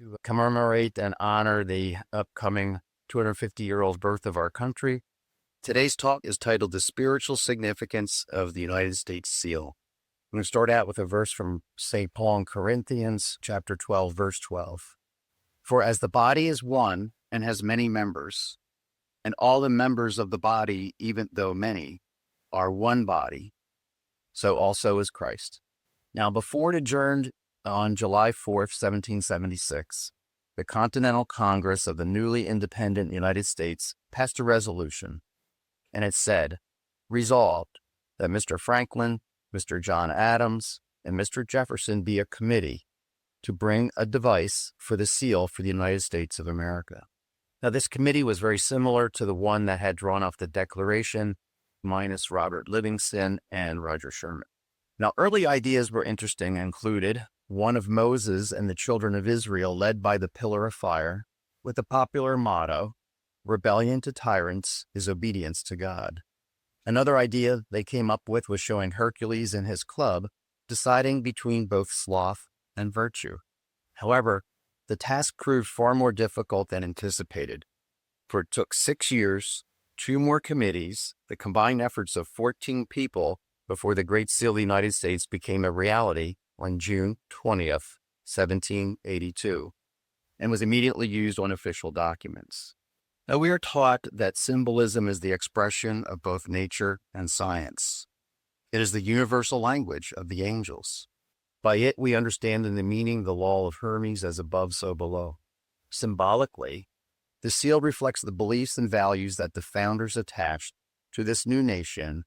to commemorate and honor the upcoming 250-year-old birth of our country. Today's talk is titled The Spiritual Significance of the United States Seal. I'm going to start out with a verse from St. Paul in Corinthians, chapter 12, verse 12. For as the body is one and has many members, and all the members of the body, even though many, are one body, so also is Christ. Now, before it adjourned on July 4th, 1776, the Continental Congress of the newly independent United States passed a resolution, and it said, resolved that Mr. Franklin, Mr. John Adams, and Mr. Jefferson be a committee to bring a device for the seal for the United States of America. Now, this committee was very similar to the one that had drawn up the Declaration, minus Robert Livingston and Roger Sherman. Now, early ideas were interesting and included one of Moses and the children of Israel led by the pillar of fire with the popular motto, rebellion to tyrants is obedience to God. Another idea they came up with was showing Hercules and his club deciding between both sloth and virtue. However, the task proved far more difficult than anticipated, for it took 6 years, 2 more committees, the combined efforts of 14 people before the Great Seal of the United States became a reality on June 20th, 1782, and was immediately used on official documents. Now, we are taught that symbolism is the expression of both nature and science. It is the universal language of the angels. By it, we understand in the meaning the law of Hermes as above, so below. Symbolically, the seal reflects the beliefs and values that the founders attached to this new nation,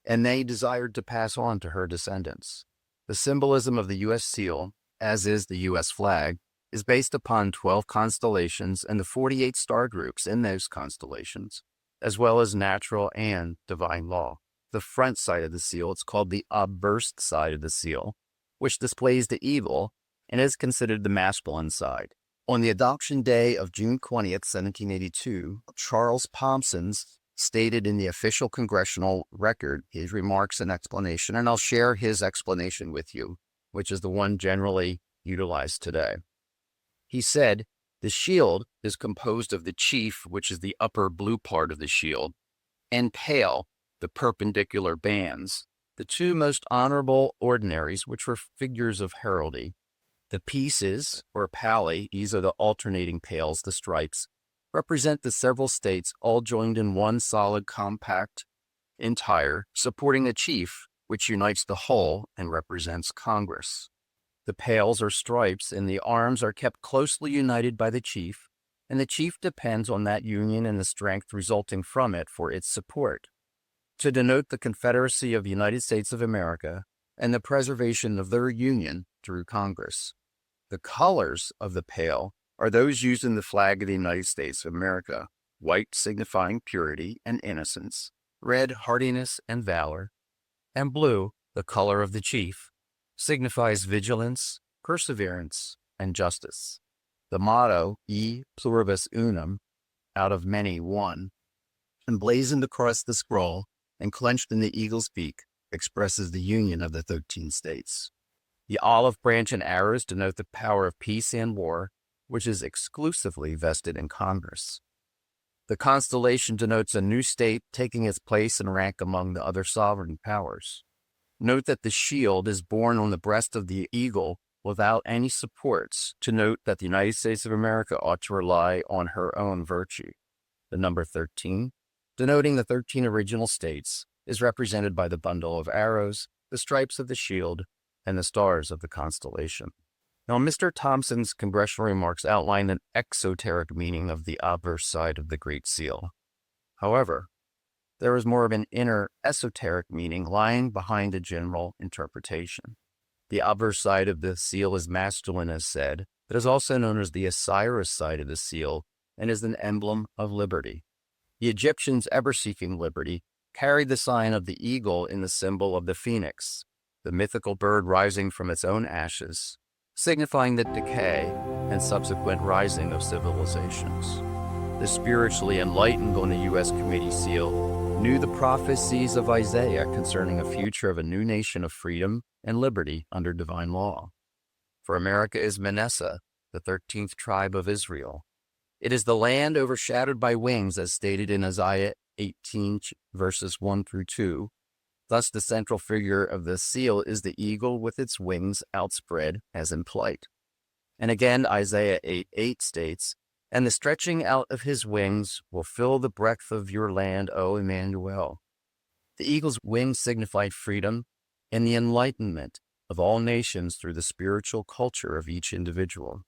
and they desired to pass on to her descendants. The symbolism of the U.S. seal, as is the U.S. flag, is based upon 12 constellations and the 48 star groups in those constellations, as well as natural and divine law. The front side of the seal, it's called the obverse side of the seal, which displays the evil and is considered the masculine side. On the adoption day of June 20th, 1782, Charles Thomson stated in the official congressional record his remarks and explanation, and I'll share his explanation with you, which is the one generally utilized today. He said, the shield is composed of the chief, which is the upper blue part of the shield, and pale, the perpendicular bands, the 2 most honorable ordinaries, which were figures of heraldry. The pieces, or palli, these are the alternating pales, the stripes, represent the several states all joined in one solid compact entire, supporting the chief, which unites the whole and represents Congress. The pales or stripes in the arms are kept closely united by the chief, and the chief depends on that union and the strength resulting from it for its support, to denote the confederacy of the United States of America and the preservation of their union through Congress. The colors of the pale are those used in the flag of the United States of America, white signifying purity and innocence, red hardiness and valor, and blue, the color of the chief, signifies vigilance, perseverance, and justice. The motto, E Pluribus Unum, out of many one, emblazoned across the scroll and clenched in the eagle's beak, expresses the union of the 13 states. The olive branch and arrows denote the power of peace and war, which is exclusively vested in Congress. The constellation denotes a new state taking its place and rank among the other sovereign powers. Note that the shield is borne on the breast of the eagle without any supports, to note that the United States of America ought to rely on her own virtue. The number 13, denoting the 13 original states, is represented by the bundle of arrows, the stripes of the shield, and the stars of the constellation. Now, Mr. Thomson's congressional remarks outline an exoteric meaning of the obverse side of the Great Seal. However, there is more of an inner esoteric meaning lying behind a general interpretation. The obverse side of the seal is masculine, as said, but is also known as the Osiris side of the seal and is an emblem of liberty. The Egyptians, ever seeking liberty, carried the sign of the eagle in the symbol of the phoenix, the mythical bird rising from its own ashes, signifying the decay and subsequent rising of civilizations. The spiritually enlightened on the U.S. Committee seal knew the prophecies of Isaiah concerning a future of a new nation of freedom and liberty under divine law. For America is Manasseh, the 13th tribe of Israel. It is the land overshadowed by wings, as stated in Isaiah 18, verses 1 through 2. Thus, the central figure of the seal is the eagle with its wings outspread as in plight. And again, Isaiah 8:8 states, "And the stretching out of his wings will fill the breadth of your land, O Emmanuel." The eagle's wings signify freedom and the enlightenment of all nations through the spiritual culture of each individual.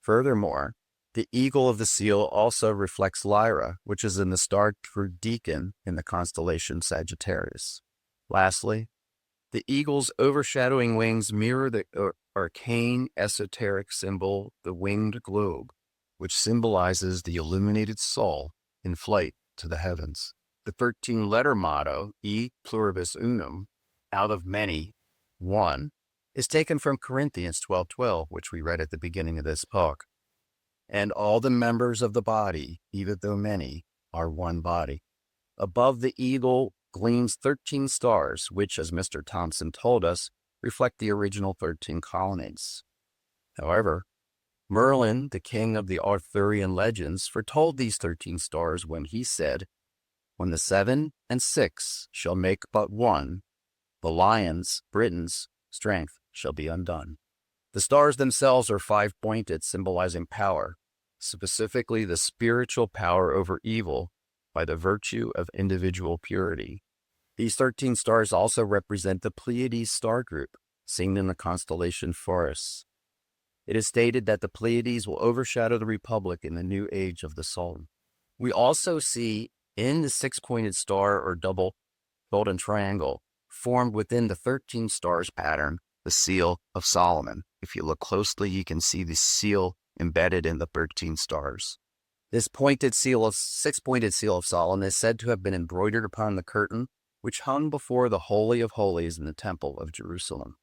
Furthermore, the eagle of the seal also reflects Lyra, which is in the star for Deacon in the constellation Sagittarius. Lastly, the eagle's overshadowing wings mirror the arcane esoteric symbol, the winged globe, which symbolizes the illuminated soul in flight to the heavens. The 13-letter motto, E Pluribus Unum, out of many, one, is taken from Corinthians 12:12, which we read at the beginning of this talk. And all the members of the body, even though many, are one body. Above the eagle gleams 13 stars, which, as Mr. Thomson told us, reflect the original 13 colonnades. However, Merlin, the king of the Arthurian legends, foretold these 13 stars when he said, "When the 7 and 6 shall make but one, the lion's, Britain's, strength shall be undone." The stars themselves are 5-pointed, symbolizing power, specifically the spiritual power over evil by the virtue of individual purity. These 13 stars also represent the Pleiades star group, seen in the constellation Forest. It is stated that the Pleiades will overshadow the Republic in the new age of the soul. We also see in the 6-pointed star or double golden triangle formed within the 13 stars pattern, the seal of Solomon. If you look closely, you can see the seal embedded in the 13 stars. This 6-pointed seal of Solomon is said to have been embroidered upon the curtain which hung before the Holy of Holies in the Temple of Jerusalem.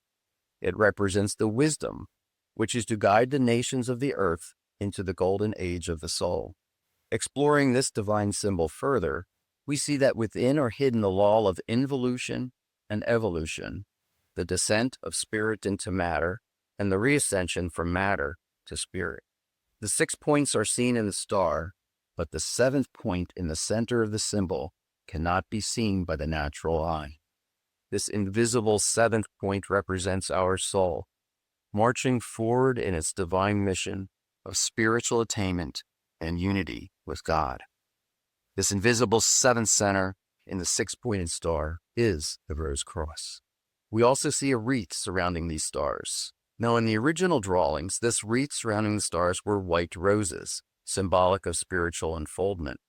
It represents the wisdom which is to guide the nations of the earth into the golden age of the soul. Exploring this divine symbol further, we see that within are hidden the law of involution and evolution, the descent of spirit into matter, and the reascension from matter to spirit. The 6 points are seen in the star, but the 7th point in the center of the symbol cannot be seen by the natural eye. This invisible 7th point represents our soul, marching forward in its divine mission of spiritual attainment and unity with God. This invisible 7th center in the 6-pointed star is the Rose Cross. We also see a wreath surrounding these stars. Now, in the original drawings, this wreath surrounding the stars were white roses, symbolic of spiritual unfoldment.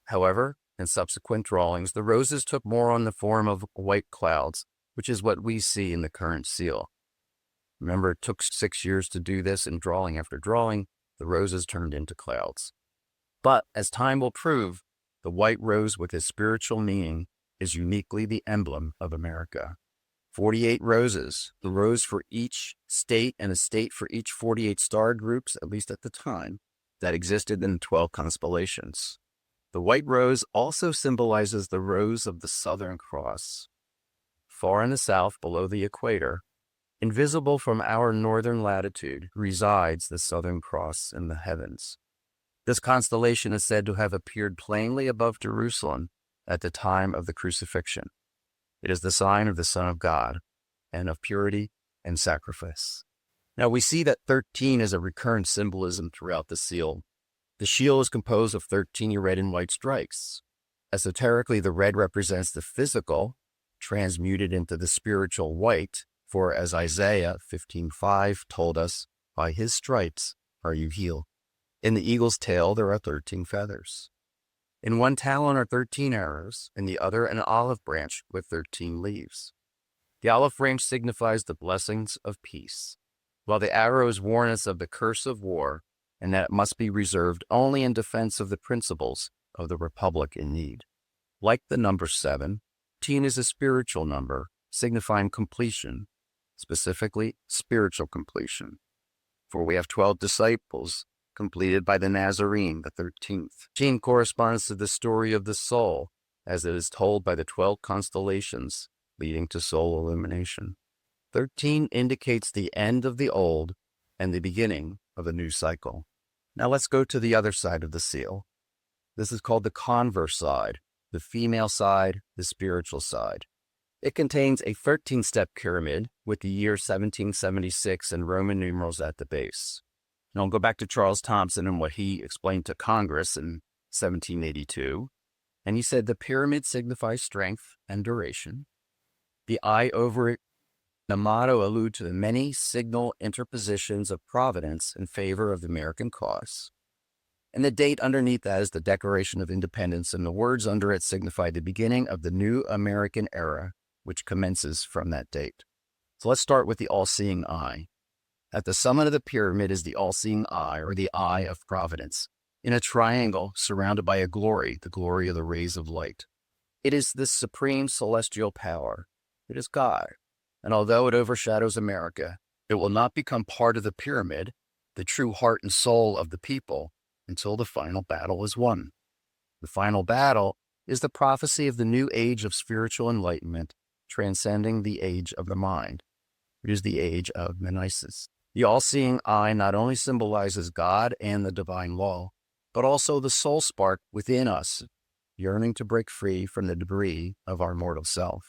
However, in subsequent drawings, the roses took more on the form of white clouds, which is what we see in the current seal. Remember, it took 6 years to do this, and drawing after drawing, the roses turned into clouds. But, as time will prove, the white rose with its spiritual meaning is uniquely the emblem of America. 48 roses, the rose for each state and a state for each 48 star groups, at least at the time, that existed in the 12 constellations. The white rose also symbolizes the rose of the Southern Cross. Far in the south, below the equator, invisible from our northern latitude, resides the Southern Cross in the heavens. This constellation is said to have appeared plainly above Jerusalem at the time of the crucifixion. It is the sign of the Son of God and of purity and sacrifice. Now we see that 13 is a recurrent symbolism throughout the seal. The shield is composed of 13 red and white stripes. Esoterically, the red represents the physical, transmuted into the spiritual white, for as Isaiah 15:5 told us, by his stripes are you healed. In the eagle's tail there are 13 feathers. In one talon are 13 arrows, in the other an olive branch with 13 leaves. The olive branch signifies the blessings of peace, while the arrows warn us of the curse of war and that it must be reserved only in defense of the principles of the Republic in need. Like the number 7, 13 is a spiritual number, signifying completion, specifically spiritual completion. For we have 12 disciples, completed by the Nazarene, the 13th. 13 corresponds to the story of the soul, as it is told by the 12 constellations, leading to soul illumination. 13 indicates the end of the old and the beginning of a new cycle. Now let's go to the other side of the seal. This is called the converse side, the female side, the spiritual side. It contains a 13-step pyramid with the year 1776 in Roman numerals at the base. Now I'll go back to Charles Thomson and what he explained to Congress in 1782. And he said the pyramid signifies strength and duration. The eye over it, the motto allude to the many signal interpositions of Providence in favor of the American cause. And the date underneath that is the Declaration of Independence, and the words under it signify the beginning of the new American era, which commences from that date. So let's start with the all-seeing eye. At the summit of the pyramid is the all-seeing eye, or the Eye of Providence, in a triangle surrounded by a glory, the glory of the rays of light. It is this supreme celestial power. It is God. And although it overshadows America, it will not become part of the pyramid, the true heart and soul of the people, until the final battle is won. The final battle is the prophecy of the new age of spiritual enlightenment, transcending the age of the mind. It is the age of Meneses. The all-seeing eye not only symbolizes God and the divine law, but also the soul spark within us, yearning to break free from the debris of our mortal self.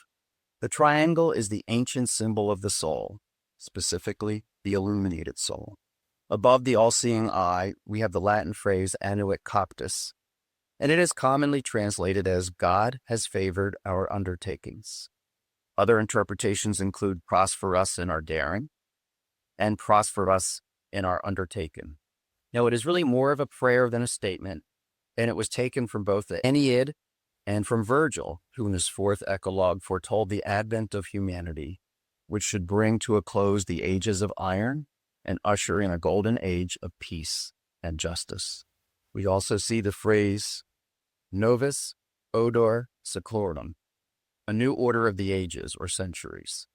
The triangle is the ancient symbol of the soul, specifically the illuminated soul. Above the all-seeing eye, we have the Latin phrase Annuit Coeptis, and it is commonly translated as God has favored our undertakings. Other interpretations include prosper us in our daring and prosper us in our undertaking. Now, it is really more of a prayer than a statement, and it was taken from both the Annuit and from Virgil, who in his fourth eclogue foretold the advent of humanity, which should bring to a close the ages of iron and usher in a golden age of peace and justice. We also see the phrase Novus, Ordo, Seclorum, a new order of the ages or centuries.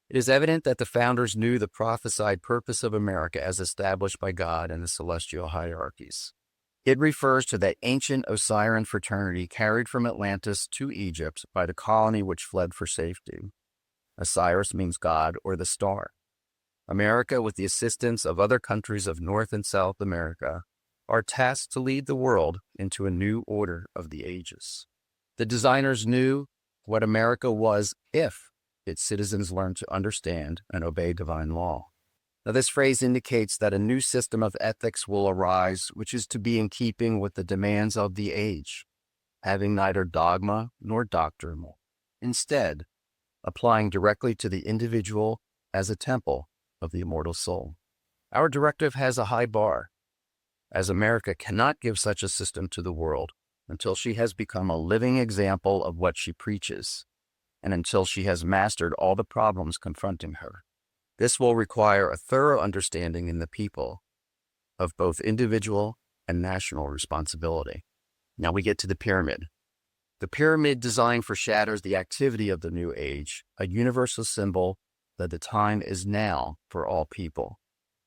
It is evident that the founders knew the prophesied purpose of America as established by God in the celestial hierarchies. It refers to that ancient Osirian fraternity carried from Atlantis to Egypt by the colony which fled for safety. Osiris means God or the star. America, with the assistance of other countries of North and South America, are tasked to lead the world into a new order of the ages. The designers knew what America was if its citizens learned to understand and obey divine law. Now, this phrase indicates that a new system of ethics will arise, which is to be in keeping with the demands of the age, having neither dogma nor doctrine, instead applying directly to the individual as a temple of the immortal soul. Our directive has a high bar, as America cannot give such a system to the world until she has become a living example of what she preaches, and until she has mastered all the problems confronting her. This will require a thorough understanding in the people of both individual and national responsibility. Now we get to the pyramid. The pyramid design foreshadows the activity of the new age, a universal symbol that the time is now for all people.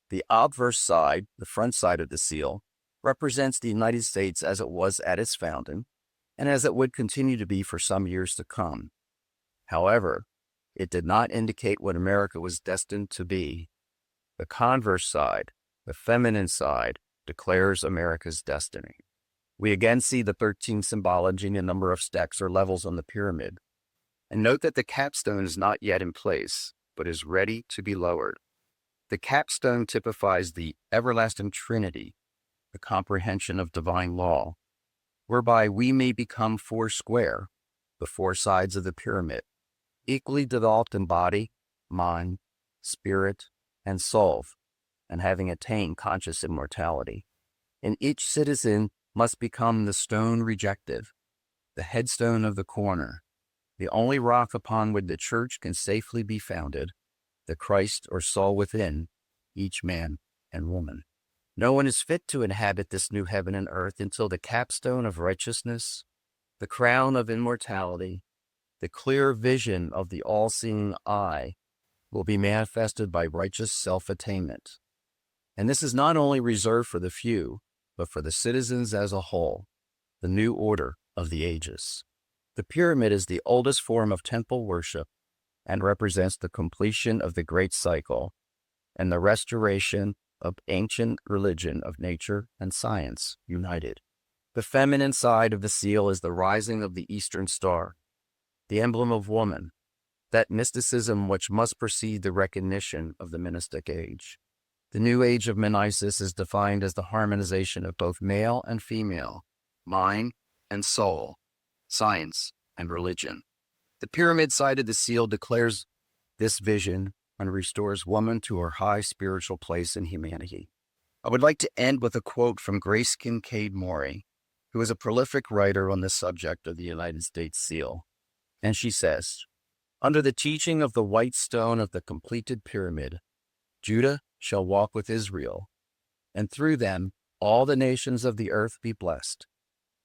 The obverse side, the front side of the seal, represents the United States as it was at its founding, and as it would continue to be for some years to come. However, it did not indicate what America was destined to be. The converse side, the feminine side, declares America's destiny. We again see the 13 symbology and a number of stacks or levels on the pyramid. And note that the capstone is not yet in place, but is ready to be lowered. The capstone typifies the everlasting Trinity, the comprehension of divine law, whereby we may become four square, the four sides of the pyramid, equally developed in body, mind, spirit, and soul, and having attained conscious immortality. And each citizen must become the stone rejected, the headstone of the corner, the only rock upon which the church can safely be founded, the Christ or soul within each man and woman. No one is fit to inhabit this new heaven and earth until the capstone of righteousness, the crown of immortality, the clear vision of the all-seeing eye will be manifested by righteous self-attainment. And this is not only reserved for the few, but for the citizens as a whole, the new order of the ages. The pyramid is the oldest form of temple worship and represents the completion of the great cycle and the restoration of ancient religion of nature and science united. The feminine side of the seal is the rising of the eastern star, the emblem of woman, that mysticism which must precede the recognition of the Monistic age. The new age of Monoisis is defined as the harmonization of both male and female, mind and soul, science and religion. The pyramid side of the seal declares this vision and restores woman to her high spiritual place in humanity. I would like to end with a quote from Grace Kincaid Morey, who is a prolific writer on the subject of the United States seal. And she says, "Under the teaching of the white stone of the completed pyramid, Judah shall walk with Israel, and through them all the nations of the earth be blessed,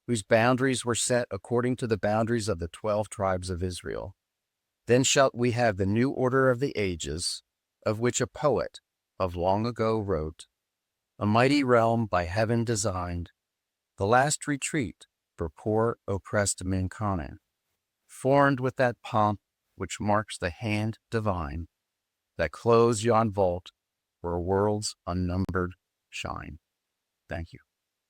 whose boundaries were set according to the boundaries of the 12 tribes of Israel. Then shall we have the new order of the ages, of which a poet of long ago wrote, a mighty realm by heaven designed, the last retreat for poor oppressed mankind, formed with that pomp which marks the hand divine, that close yon vault where worlds unnumbered shine." Thank you.